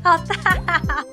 好大。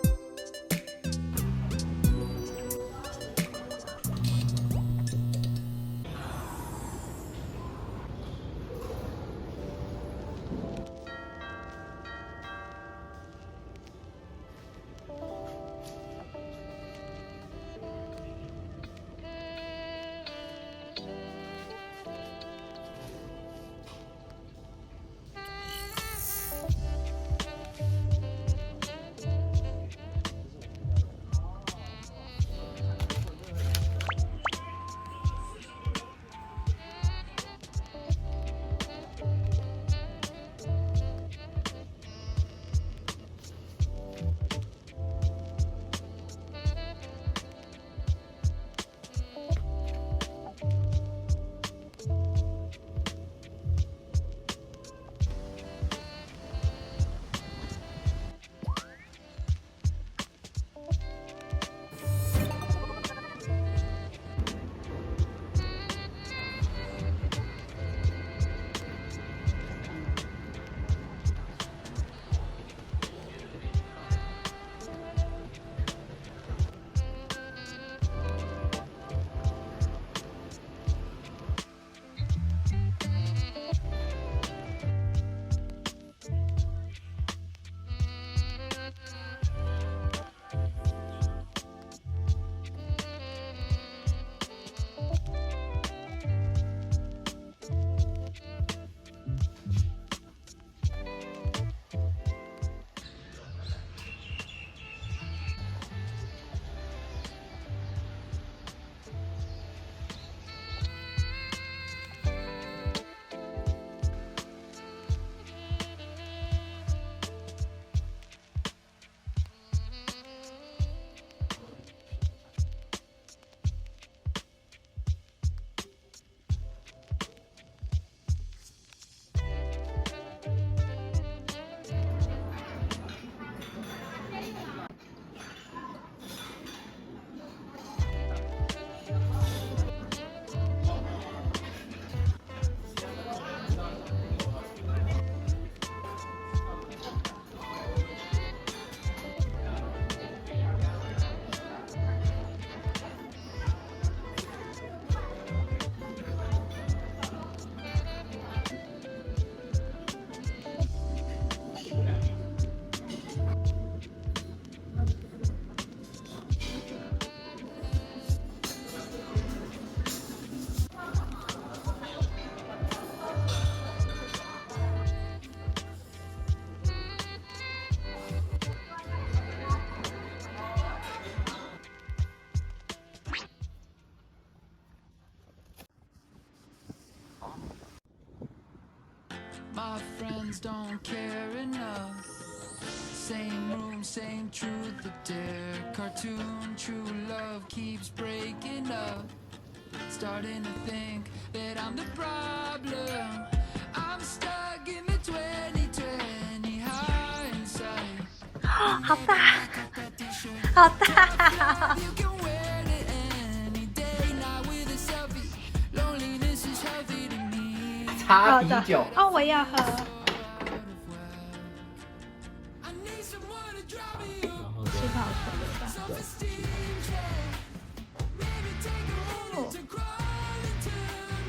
My friends don't care enough. Same room, same truth to dare. Cartoon, true love keeps breaking up. Starting to think that I'm the problem. I'm stuck in the 2020 hindsight. 好大，好大。You can wear it any day, not with a selfie. Loneliness is healthy to me. 擦啤酒。哦，我要喝。 I need someone to drive me home. 然后气泡水的吧。 Self-esteem check. Maybe take a moment to crawl into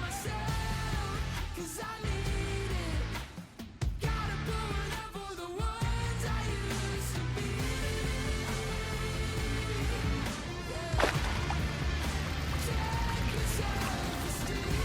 myself. 'Cause I need it. Gotta pull it up for the ones I used to be. Check your self-esteem.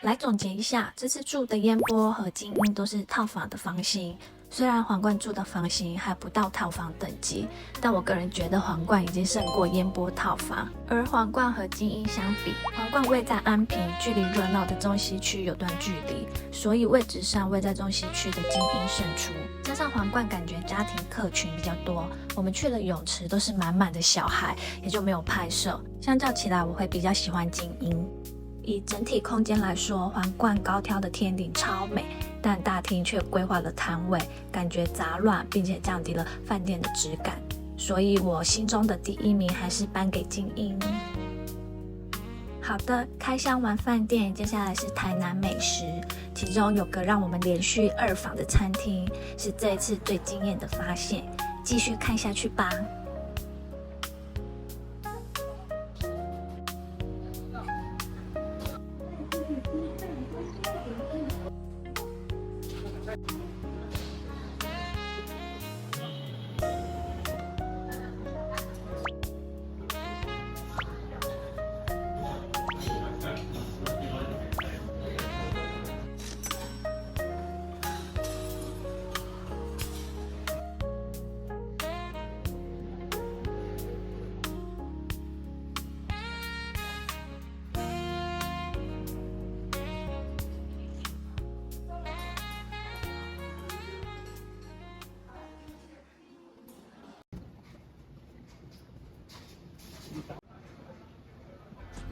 来总结一下，这次住的烟波和精英都是套房的房型。虽然皇冠住的房型还不到套房等级，但我个人觉得皇冠已经胜过烟波套房。而皇冠和精英相比，皇冠位在安平，距离热闹的中西区有段距离，所以位置上位在中西区的精英胜出。加上皇冠感觉家庭客群比较多，我们去了泳池都是满满的小孩，也就没有拍摄。相较起来，我会比较喜欢精英。以整体空间来说，皇冠高挑的天顶超美，但大厅却规划了摊位，感觉杂乱，并且降低了饭店的质感。所以我心中的第一名还是颁给精英。好的，开箱完饭店，接下来是台南美食，其中有个让我们连续2访的餐厅，是这一次最惊艳的发现。继续看下去吧。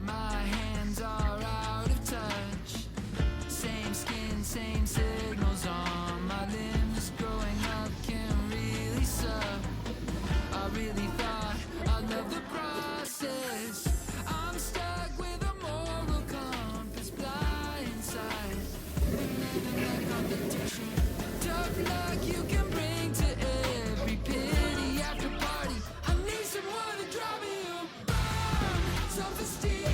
My hands are out of touch. Same skin, same signals on my limbs. Growing up can really suck. I really thought I loved the process. I'm stuck with a moral compass blindside. Living like competition. Tough luck you can bring to every pity after party. I need someone to drive me a bomb. Self-esteem.